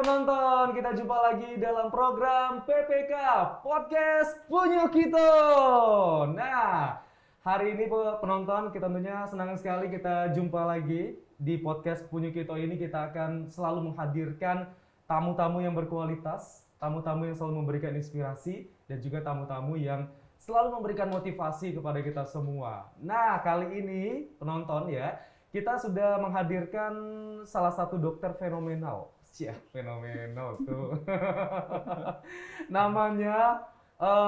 penonton, kita jumpa lagi dalam program PPK Podcast Punyo Kito. Nah, hari ini penonton kita tentunya senang sekali kita jumpa lagi di Podcast Punyo Kito ini. Kita akan selalu menghadirkan tamu-tamu yang berkualitas, tamu-tamu yang selalu memberikan inspirasi, dan juga tamu-tamu yang selalu memberikan motivasi kepada kita semua. Nah, kali ini penonton ya, kita sudah menghadirkan salah satu dokter fenomenal. Fenomenal tuh. Namanya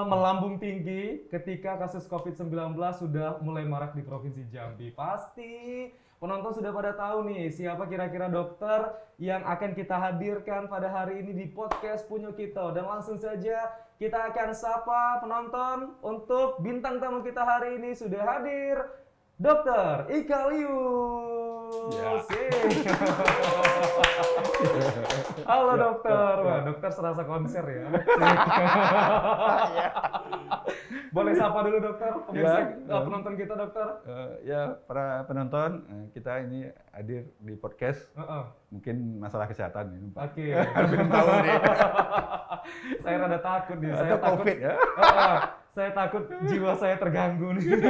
melambung tinggi ketika kasus COVID-19 sudah mulai marak di Provinsi Jambi. Pasti penonton sudah pada tahu nih siapa kira-kira dokter yang akan kita hadirkan pada hari ini di Podcast Punyo Kito. Dan langsung saja kita akan sapa penonton untuk bintang tamu kita hari ini sudah hadir Dokter Ikalius. Ya. Halo dokter, wah dokter serasa konser ya. Boleh sapa dulu dokter, pemirsa penonton kita dokter. Ya para penonton, kita ini hadir di podcast. Mungkin masalah kesehatan ini Pak. Oke. Belum tahu nih. Saya rada takut nih. Atau COVID ya. Saya takut jiwa saya terganggu nih.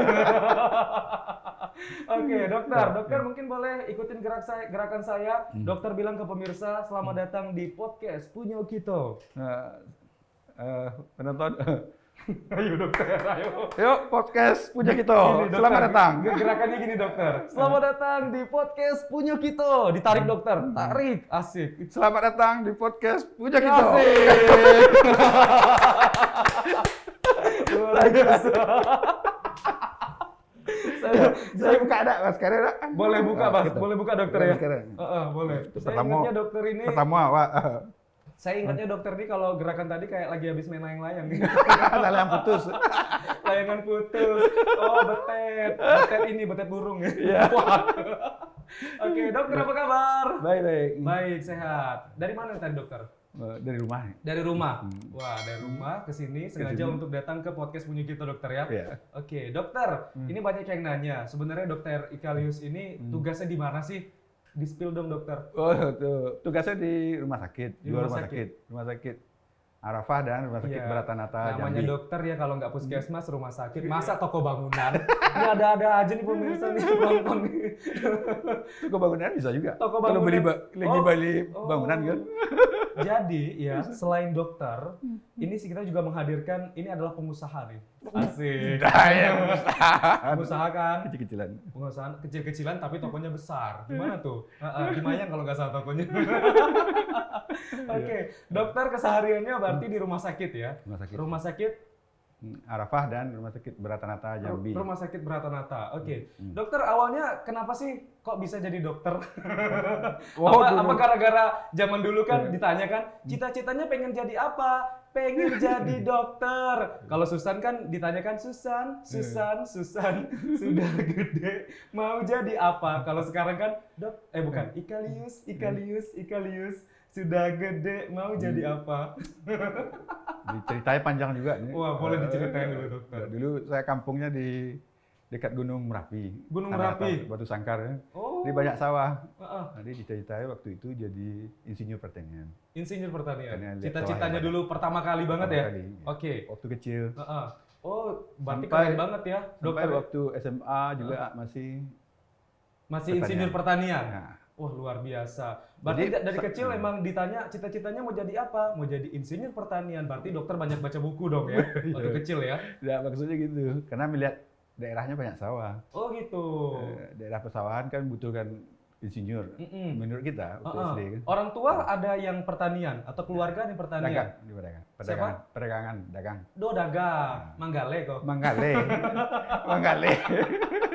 Oke, dokter mungkin boleh ikutin gerakan saya. Dokter bilang ke pemirsa, selamat datang di Podcast Punyo Kito. Penonton, ayo dokter, ayo. yuk Podcast Punyo Kito. Selamat datang. Gerakannya gini dokter. Selamat datang di Podcast Punyo Kito. Ditarik dokter, tarik, asik. Selamat datang di Podcast Punyo Kito. Asik. Luar biasa. Saya buka ada mas sekarang. Boleh buka mas, gitu. Boleh buka dokter ya. Boleh. Saya ingatnya dokter ini. Pertama Pak. Saya ingatnya dokter ini kalau gerakan tadi kayak lagi habis main layang-layang. Layang putus. Layangan putus. Oh betet burung ya. Oke, dokter apa kabar? Baik, sehat. Dari mana tadi dokter? Dari rumah. Dari rumah. Wah, dari rumah ke sini sengaja untuk datang ke Podcast Punyo Kito dokter ya. Yeah. Oke, dokter. Ini banyak yang nanya. Sebenarnya dokter Ikalius ini tugasnya di mana sih? Di-spill dong dokter. Oh, tugasnya di rumah sakit. Di rumah sakit. Rumah sakit Arafah dan Rumah Sakit Baratanata Jambi. Namanya dokter ya, kalau nggak puskesmas, rumah sakit. Masa toko bangunan? Ini ada-ada aja nih pemirsa nih penonton nih. Toko bangunan bisa juga. Toko bangunan. Kalau beli bangunan kan. Jadi ya, selain dokter, ini sih kita juga menghadirkan, ini adalah pengusaha nih. Asik. Pengusaha kan? Kecil-kecilan. Pengusaha kecil-kecilan tapi tokonya besar. Gimana tuh? Di Mayang kalau nggak salah tokonya. Oke, dokter kesehariannya berarti di rumah sakit ya? Rumah sakit Arafah dan Rumah Sakit Baratanata Jambi. Rumah Sakit Baratanata. Oke. Dokter awalnya kenapa sih kok bisa jadi dokter? Apa gara-gara zaman dulu kan ditanya kan, cita-citanya pengen jadi apa? Pengen jadi dokter. Kalau Susan kan ditanyakan Susan, sudah gede mau jadi apa? Kalau sekarang kan Ikalius, sudah gede mau jadi apa? Diceritain panjang juga nih. Wah, boleh diceritain dulu dokter. Dulu saya kampungnya di dekat Gunung Merapi. Gunung Merapi. Batu Sangkar ya. Oh. Di banyak sawah. Jadi diceritain waktu itu jadi insinyur pertanian. Insinyur pertanian. Lihat Cita-citanya dulu pertama kali banget ya? Oke. Waktu kecil. Oh, berarti keren banget ya, dokter. Sampai waktu SMA juga masih insinyur pertanian. Nah. Wah, luar biasa. Berarti dari kecil emang ditanya cita-citanya mau jadi apa? Mau jadi insinyur pertanian. Berarti dokter banyak baca buku dong ya? Waktu kecil ya? Ya, maksudnya gitu. Karena melihat daerahnya banyak sawah. Oh gitu. Daerah persawahan kan butuhkan insinyur. Menurut kita waktu SD kan. Orang tua ada yang pertanian atau keluarga yang pertanian? Dagang. Perdagangan, dagang. Dagang. Manggale kok. Manggale.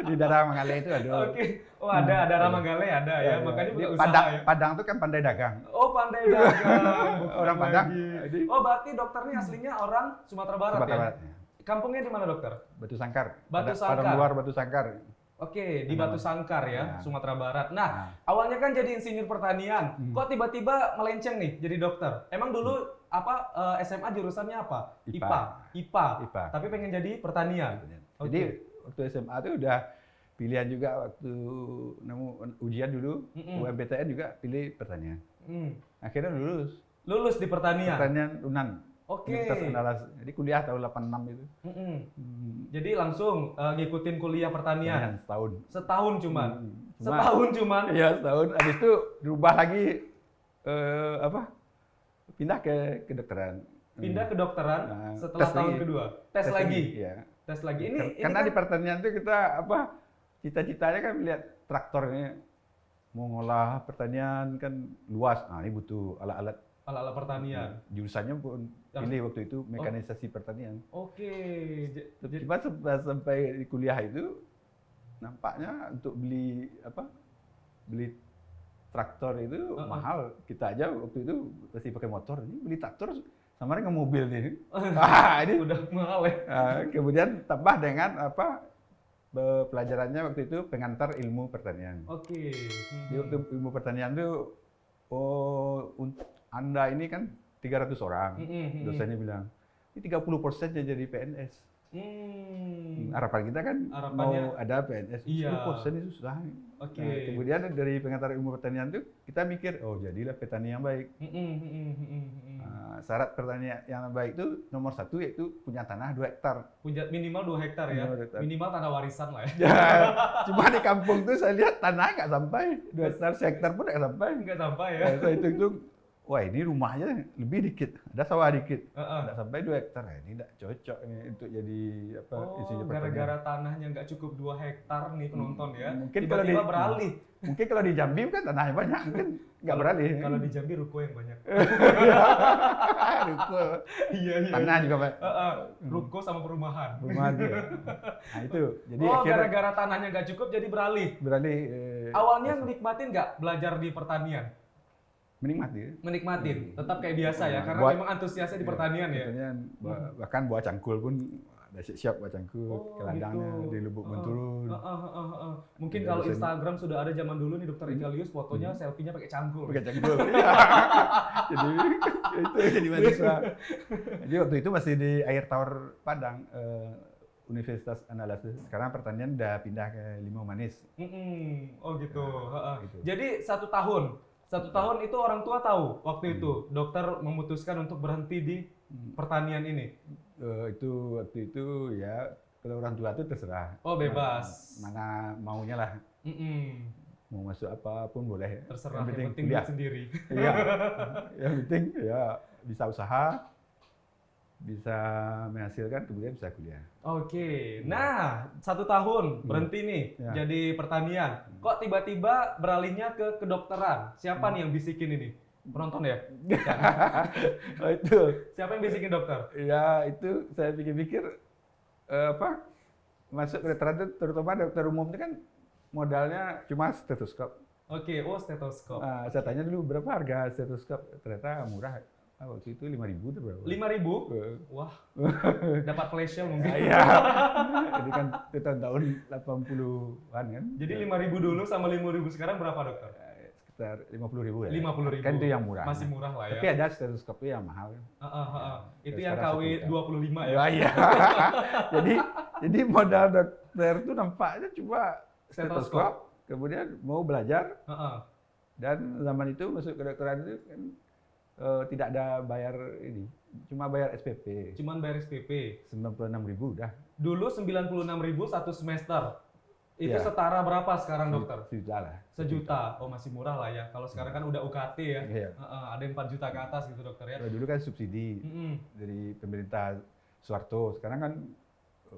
Di daerah Manggale itu ada. Oke. Oh, ada daerah Manggale ada ya. Makanya punya usaha ya. Padang itu kan pandai dagang. Oh, pandai dagang. Orang Padang. Oh, berarti dokter ini aslinya orang Sumatera Barat ya? Barat. Kampungnya di mana dokter? Batu Sangkar. Sangkar. Padang luar Batu Sangkar. Oke, di Batu Sangkar ya, Sumatera Barat. Nah, awalnya kan jadi insinyur pertanian. Kok tiba-tiba melenceng nih jadi dokter? Emang dulu SMA jurusannya apa? IPA. Tapi pengen jadi pertanian. Jadi waktu SMA itu udah pilihan juga waktu ujian dulu, UMPTN juga pilih pertanian. Akhirnya Lulus di pertanian. Pertanian UNAN. Oke. Universitas Andalas. Jadi kuliah tahun 86 itu. Jadi langsung ngikutin kuliah pertanian. Setahun. Setahun cuman. Setahun cuman. Iya, setahun. Habis itu dirubah lagi pindah ke kedokteran. Pindah ke dokteran setelah tes tahun lagi. kedua. Tes lagi. Iya. Tes lagi. Ini Karena kan di pertanian itu kita cita-citanya kan melihat traktornya mau ngolah pertanian kan luas. Nah, ini butuh alat-alat pertanian. Jurusannya pun pilih waktu itu mekanisasi pertanian. Oke. Cuma sampai di kuliah itu nampaknya untuk beli traktor itu mahal. Kita aja waktu itu masih pakai motor. Ini beli traktor sama dengan mobil nih. Ini udah mahal ya. Kemudian tambah dengan pelajarannya waktu itu pengantar ilmu pertanian. Oke. Di waktu ilmu pertanian itu Anda ini kan 300 orang. Dosennya bilang, ini 30% jadi PNS. Harapan kita kan mau ada PNS. 10% itu susah. Oke. Nah, kemudian dari pengantar ilmu pertanian itu kita mikir, oh jadilah petani yang baik. Syarat petani yang baik itu nomor 1 yaitu punya tanah 2 hektar. Punya minimal 2 hektar ya. Minimal tanah warisan lah ya. Cuma di kampung tuh saya lihat tanahnya nggak sampai 2 hektar, sehektar pun nggak sampai. Nggak sampai ya. Saya hitung, wah ini rumahnya lebih dikit, ada sawah dikit, nggak sampai 2 hektar. Nah, ini nggak cocok ini untuk jadi isinya pertanian. Gara-gara tanahnya nggak cukup 2 hektar nih penonton ya. Mungkin tiba-tiba beralih. Mungkin kalau di Jambi kan tanahnya banyak, mungkin nggak beralih. Kalau di Jambi ruko yang banyak. Ruko. Iya. Tanah juga Pak. Ruko sama perumahan. Perumahan ya. Nah itu. Jadi gara-gara tanahnya nggak cukup jadi beralih. Awalnya nikmatin nggak belajar di pertanian? Menikmatin, tetap kayak biasa ya, karena memang antusiasnya di pertanian ya. Bahkan buah cangkul pun ada siap buah cangkul, ke ladangnya di Lubuk Benturun. Mungkin kalau Instagram sudah ada zaman dulu nih Dokter Ikalius, fotonya selfie-nya pakai cangkul. Pakai cangkul. Jadi itu jadi mahasiswa. Jadi waktu itu masih di Air Tawar Padang. Universitas Andalas. Sekarang pertanian udah pindah ke Limau Manis. Oh gitu. Jadi 1 tahun itu orang tua tahu waktu itu dokter memutuskan untuk berhenti di pertanian ini. Waktu itu ya kalau orang tua itu terserah. Oh bebas. Mana maunya lah. Mau masuk apapun boleh. Terserah. Yang penting duit sendiri. Iya. Yang penting ya bisa usaha, bisa menghasilkan, kemudian bisa kuliah. Oke. Nah, 1 tahun berhenti nih jadi pertanian. Kok tiba-tiba beralihnya ke kedokteran? Siapa nih yang bisikin ini? Penonton ya? Itu. Siapa yang bisikin dokter? Ya itu saya pikir-pikir masuk kedokteran itu terutama dokter umum itu kan modalnya cuma stetoskop. Oke, stetoskop. Nah, saya tanya dulu berapa harga stetoskop, ternyata murah. Waktu itu 5.000 tuh berapa? 5.000? Wah, dapat flash sale mungkin. Iya. Jadi kan itu tahun 80-an kan. Jadi 5.000 dulu sama 5.000 sekarang berapa dokter? Sekitar 50.000 ya. 50.000. Kan itu yang murah. Masih murah lah ya. Tapi ada stetoskopnya yang mahal kan. Itu yang KW 25 ya. Iya. jadi modal dokter itu nampaknya cuma stetoskop, kemudian mau belajar. Dan zaman itu masuk kedokteran itu kan tidak ada bayar ini, cuma bayar SPP. Cuman bayar SPP. 96.000 udah. Dulu 96.000 1 semester. Itu setara berapa sekarang dokter? Sejuta lah. Sejuta. Oh masih murah lah ya. Kalau sekarang kan udah UKT ya. Ada yang 4 juta ke atas gitu dokter ya. Dulu kan subsidi dari pemerintah Soeharto. Sekarang kan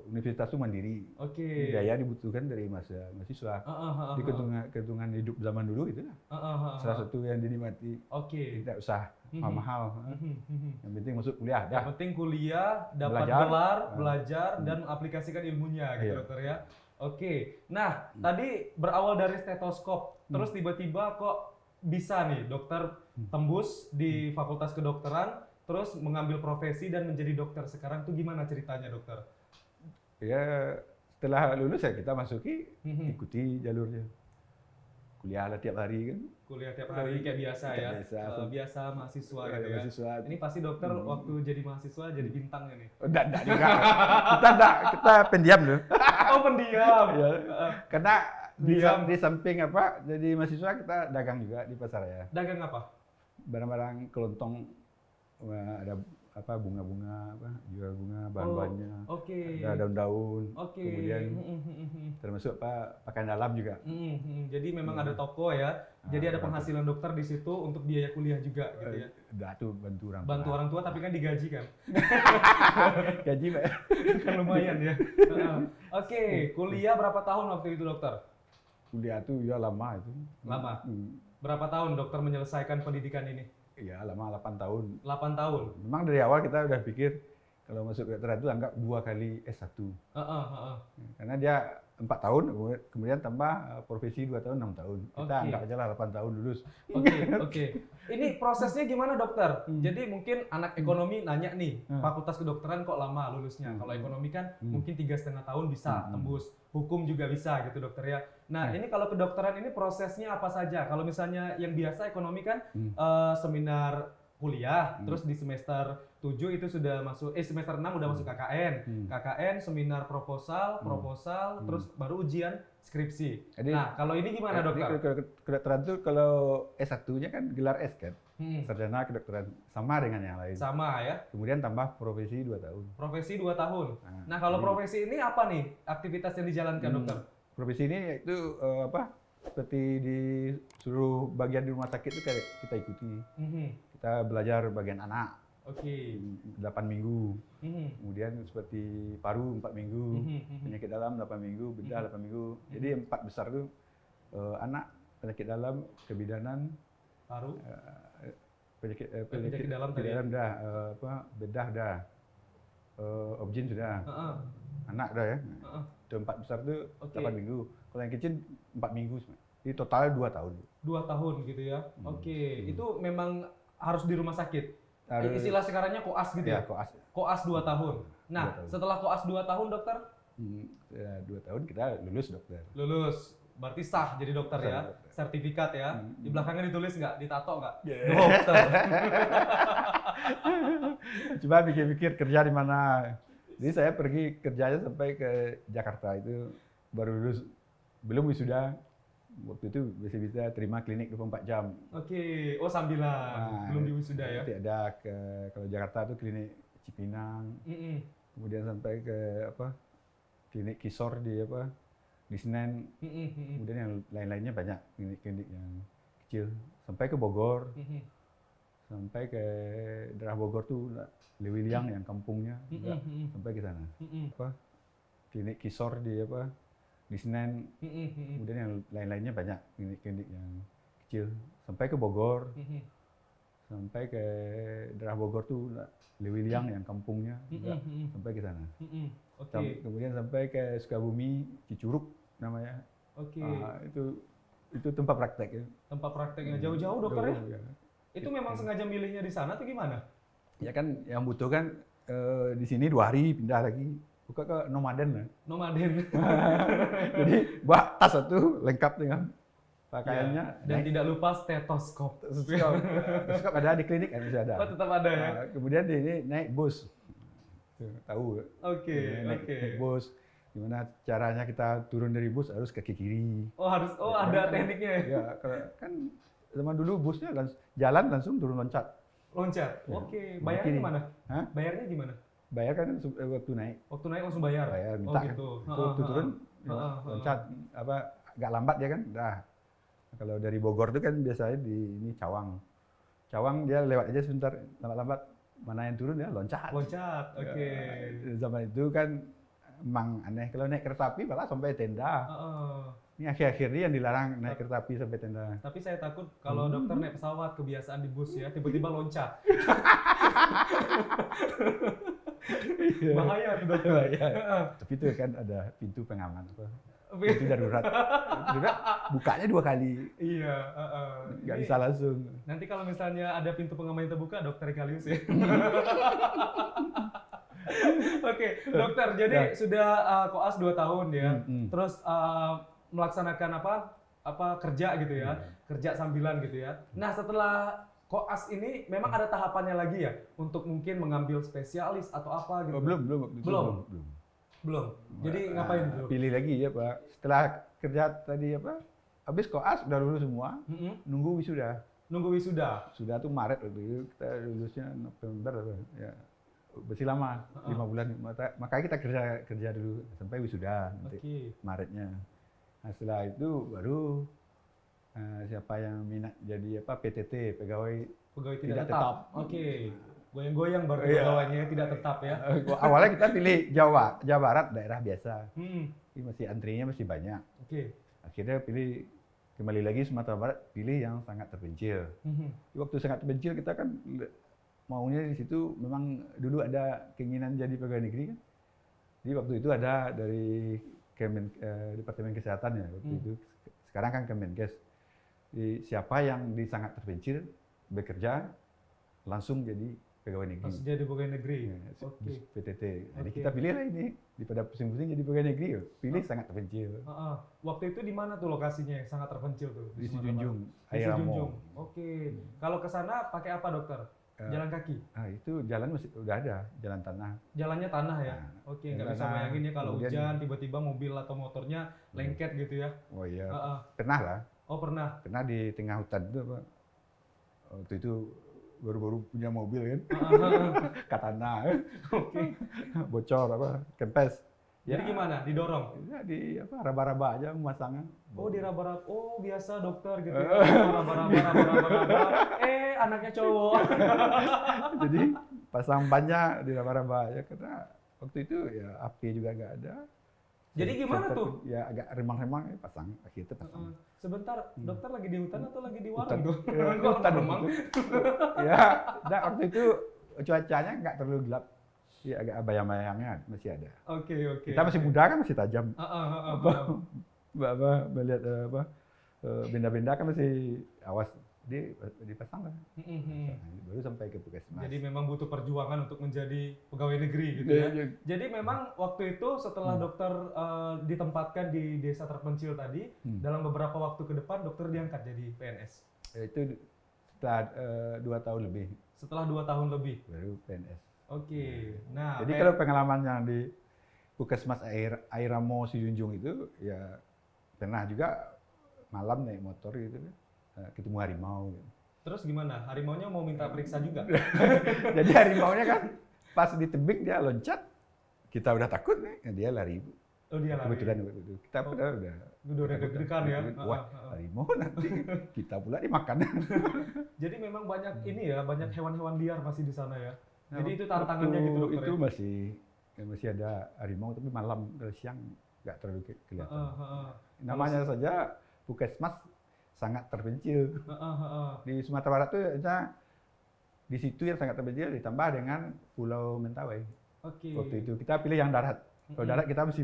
universitas itu mandiri. Biaya dibutuhkan dari mahasiswa. Di keuntungan hidup zaman dulu itu lah. Salah satu yang dinikmati. Tidak usah mahal. Yang penting masuk kuliah. Yang penting kuliah, dapat gelar, belajar dan aplikasikan ilmunya gitu dokter ya. Nah tadi berawal dari stetoskop, terus tiba-tiba kok bisa nih dokter tembus di Fakultas Kedokteran, terus mengambil profesi dan menjadi dokter sekarang tuh gimana ceritanya dokter? Ya setelah lulus ya kita masuki, ikuti jalurnya. Kuliah lah tiap hari kan. Kuliah tiap hari kayak biasa ya. Biasa mahasiswa gitu ya. Ini pasti dokter waktu jadi mahasiswa jadi bintangnya nih. Enggak juga. Kita pendiam loh. Oh pendiam. Karena Di samping apa? Jadi mahasiswa kita dagang juga di pasaraya. Dagang apa? Barang-barang kelontong, ada apa bunga-bunga, apa jual bunga bahan-bahannya. Ada daun-daun. Kemudian termasuk apa pakaian dalam juga. Jadi memang ada toko ya. Jadi ada penghasilan dokter di situ untuk biaya kuliah juga gitu ya. Tuh bantu orang tua. Bantu orang tua tapi kan digaji kan. Gaji Pak. Kan lumayan ya. Kuliah berapa tahun waktu itu dokter? Kuliah tuh ya lama itu. Lama. Berapa tahun dokter menyelesaikan pendidikan ini? Iya, lama 8 tahun. 8 tahun. Memang dari awal kita udah pikir kalau masuk kedokteran itu anggap 2 kali S1. Karena dia 4 tahun, kemudian tambah profesi 2 tahun, 6 tahun. Kita anggap aja lah 8 tahun lulus. Ini prosesnya gimana dokter? Jadi mungkin anak ekonomi nanya nih, fakultas kedokteran kok lama lulusnya? Kalau ekonomi kan mungkin 3,5 tahun bisa tembus. Hukum juga bisa gitu dokter ya. Nah ini kalau kedokteran ini prosesnya apa saja? Kalau misalnya yang biasa ekonomi kan seminar kuliah, terus di semester 7 itu sudah masuk, semester 6 udah masuk KKN. KKN, seminar proposal, terus baru ujian skripsi. Jadi, nah kalau ini gimana dokter? Kedokteran itu kalau S1-nya kan gelar S kan? Sarjana kedokteran, sama dengan yang lain. Sama ya? Kemudian tambah profesi 2 tahun. Profesi 2 tahun. Nah kalau profesi ini apa nih aktivitas yang dijalankan dokter? Profesi ini yaitu seperti di seluruh bagian di rumah sakit itu kita ikuti. Kita belajar bagian anak. 8 minggu. Kemudian seperti paru 4 minggu, penyakit dalam 8 minggu, bedah 8 minggu. Jadi 4 besar itu anak, penyakit dalam, kebidanan, paru, penyakit dalam dah, bedah dah, obgyn sudah, anak dah ya. Itu 4 besar itu 8 minggu. Kalau yang kecil 4 minggu. Jadi total 2 tahun. 2 tahun gitu ya. Itu memang harus di rumah sakit. Istilah sekarangnya koas gitu ya? Koas 2 tahun. Nah, setelah koas 2 tahun dokter? 2 tahun kita lulus dokter. Lulus. Berarti sah jadi dokter ya? Dokter. Sertifikat ya? Di belakangnya ditulis nggak? Ditato nggak? Dokter. Coba pikir-pikir kerja di mana. Jadi saya pergi kerjanya sampai ke Jakarta itu baru lulus. Belum wisuda. Waktu itu bisa terima klinik 24 jam. Sambilan. Belum diwisuda ya? Ada kalau Jakarta itu klinik Cipinang. Kemudian sampai ke klinik Kisor di Senen. Kemudian yang lain-lainnya banyak klinik-klinik yang kecil. Sampai ke Bogor. Sampai ke daerah Bogor tuh Lewiliang yang kampungnya. Sampai ke sana. Klinik Kisor di Senen, kemudian yang lain-lainnya banyak klinik-klinik yang kecil. Sampai ke Bogor, sampai ke daerah Bogor tuh Lewiliang yang kampungnya, sampai ke sana. Kemudian sampai ke Sukabumi, Cicurug namanya. Itu tempat praktek ya. Tempat prakteknya jauh-jauh dokter ya? Itu memang sengaja milihnya di sana atau gimana? Ya kan yang butuh kan di sini 2 hari pindah lagi. Buka ke nomaden lah. Nomaden. Jadi bawa tas satu lengkap dengan pakaiannya. Dan tidak lupa stetoskop. Stetoskop ada di klinik kan bisa ada. Tetap ada ya. Kemudian ini naik bus. Tahu. Naik bus. Gimana caranya kita turun dari bus harus kaki kiri. Ada tekniknya ya. Ya, kan zaman dulu busnya jalan langsung turun loncat. Loncat. Bayarnya gimana? Bayarnya gimana? Bayar kan waktu naik. Waktu naik langsung bayar. Bayar minta gitu. Kan. Waktu turun loncat agak lambat ya kan. Dah. Kalau dari Bogor itu kan biasanya di ini Cawang. Cawang dia lewat aja sebentar lambat-lambat mana yang turun ya loncat. Loncat. Zaman itu kan emang aneh kalau naik kereta api malah sampai tenda. Ini akhir-akhir ini yang dilarang naik kereta api sampai tenda. Tapi saya takut kalau dokter naik pesawat kebiasaan di bus ya tiba-tiba loncat. Bahaya tuh dokter. Tapi itu kan ada pintu pengaman pintu darurat. Bukanya 2 kali. Iya. Nggak bisa langsung. Nanti kalau misalnya ada pintu pengaman yang terbuka, dokter Kalius ya. Dokter. Jadi sudah koas 2 tahun ya. Terus melaksanakan kerja gitu ya. Kerja sambilan gitu ya. Nah setelah koas ini memang ada tahapannya lagi ya untuk mungkin mengambil spesialis atau apa gitu. Belum. Belum. Jadi ngapain dulu? Pilih lagi ya Pak. Setelah kerja tadi apa? Habis koas udah lulus semua, nunggu wisuda. Nunggu wisuda. Sudah tuh Maret waktu itu, kita lulusnya November ya. Masih lama, 5 bulan. Makanya kita kerja dulu sampai wisuda nanti Maretnya. Nah, setelah itu baru siapa yang minat jadi apa PTT, pegawai tidak tetap. Goyang-goyang baru pegawainya tidak tetap ya. Awalnya kita pilih Jawa Barat, daerah biasa. Ini masih antrinya masih banyak. Akhirnya pilih kembali lagi Sumatera Barat, pilih yang sangat terpencil. Waktu sangat terpencil kita kan maunya di situ memang dulu ada keinginan jadi pegawai negeri kan. Jadi waktu itu ada dari Departemen Kesehatan ya waktu itu. Sekarang kan Kemenkes. Siapa yang di sangat terpencil bekerja langsung jadi pegawai negeri. Langsung jadi pegawai negeri. Ya, PTT. Jadi kita pilih lah ini daripada pusing-pusing jadi pegawai negeri, pilih sangat terpencil. Waktu itu di mana tuh lokasinya yang sangat terpencil tuh? Di Sijunjung, Airamo. Kalau ke sana pakai apa dokter? Jalan kaki? Itu jalan masih udah ada, jalan tanah. Jalannya tanah ya? Nggak bisa bayangin ya kalau hujan tiba-tiba mobil atau motornya lengket gitu ya? Oh iya, pernah lah. Oh pernah? Pernah di tengah hutan itu apa? Waktu itu baru-baru punya mobil kan, katana, bocor apa, kempes. Jadi gimana? Didorong? Ya di apa raba-raba aja pemasangan. Oh di raba-raba, oh biasa dokter gitu ya, raba-raba, anaknya cowok. Jadi pasang bannya di raba-raba aja karena waktu itu ya api juga nggak ada. Jadi gimana tuh? Ya agak remang-remang ya pasang, akhirnya pasang. Sebentar, dokter lagi di hutan atau lagi di warung tuh? Hutan remang. Ya, waktu itu cuacanya nggak terlalu gelap. Ya agak bayang-bayangnya masih ada. Oke. Kita masih muda kan masih tajam. Melihat benda-benda kan masih awas. Dipasang lah. Baru sampai ke puskesmas. Jadi memang butuh perjuangan untuk menjadi pegawai negeri gitu ya. Jadi memang waktu itu setelah dokter ditempatkan di desa terpencil tadi, dalam beberapa waktu ke depan dokter diangkat jadi PNS. Itu setelah 2 tahun lebih. Setelah 2 tahun lebih. Baru PNS. Nah, jadi kalau pengalaman yang di Puskesmas Airamo Sijunjung itu ya pernah juga malam naik motor gitu kan. Ketemu harimau. Terus gimana? Harimaunya mau minta periksa juga? Jadi harimaunya kan pas di tebing dia loncat, kita udah takut nih, dia lari. Oh dia lari. Kebetulan waktu itu kita udah deg-degan ya. Wah harimau nanti kita pula dimakan. Jadi memang banyak ini ya, banyak hewan-hewan liar masih di sana ya. Jadi itu tantangannya gitu dokter. Itu masih ada harimau tapi malam, kalau siang nggak terlalu kelihatan. Namanya saja Puskesmas sangat terpencil. Di Sumatera Barat tuh di situ yang sangat terpencil ditambah dengan Pulau Mentawai. Waktu itu kita pilih yang darat. Kalau darat kita masih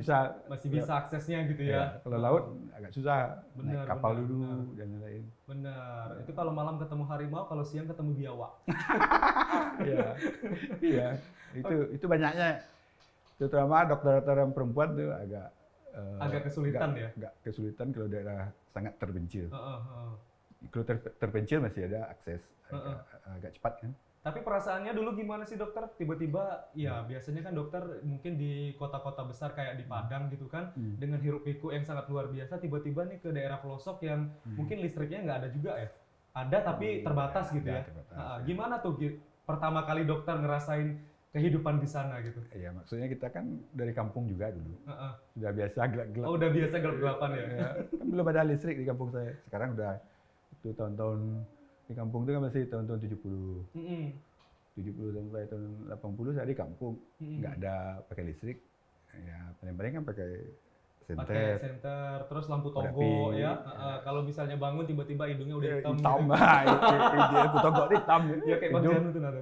bisa aksesnya gitu ya. Kalau laut agak susah, naik kapal dulu dan lain-lain. Benar. Itu kalau malam ketemu harimau, kalau siang ketemu biawak. Iya. Itu banyaknya. Terutama dokter-dokter yang perempuan tuh agak kesulitan ya? Agak kesulitan kalau daerah sangat terpencil. Kalau terpencil masih ada akses, agak cepat kan. Tapi perasaannya dulu gimana sih dokter? Tiba-tiba, ya biasanya kan dokter mungkin di kota-kota besar kayak di Padang gitu kan, dengan hiruk pikuk yang sangat luar biasa, tiba-tiba nih ke daerah pelosok yang mungkin listriknya nggak ada juga ya? Ada tapi terbatas gitu ya? Gimana tuh pertama kali dokter ngerasain kehidupan di sana gitu? Iya, maksudnya kita kan dari kampung juga dulu. Sudah biasa gelap-gelap. Oh, udah biasa gelap-gelapan ya? Kan belum ada listrik di kampung saya. Sekarang udah itu tahun-tahun di kampung itu kan masih tahun-tahun 70. 70 sampai tahun 80 saya di kampung. Nggak ada pakai listrik. Ya, paling-paling kan pakai senter, terus lampu togo ya. Kalau misalnya bangun tiba-tiba hidungnya udah hitam. Hitam, lampu togo hitam. Ya kayak Bang itu nada.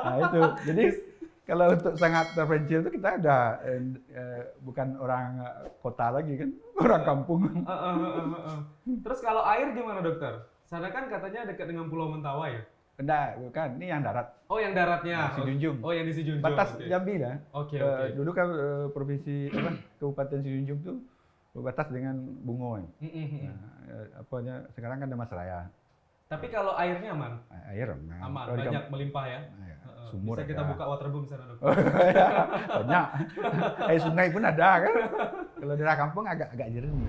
Nah itu, jadi kalau untuk sangat terpencil itu kita ada bukan orang kota lagi kan, orang kampung. Terus kalau air gimana dokter? Sana kan katanya dekat dengan Pulau Mentawai ya? Enggak, bukan. Ini yang darat. Oh, yang daratnya. Sijunjung. Oh, yang di Sijunjung. Batas Jambi lah. Oke. Dulu kan provinsi Kabupaten Sijunjung tuh berbatas dengan Bungo. Sekarang kan ada Masraya. Tapi kalau airnya aman? Air aman. Aman, banyak melimpah ya. Sumur bisa kita buka waterboom sana dokter. Banyak. Sungai pun ada kan. Kalau daerah kampung agak jernih.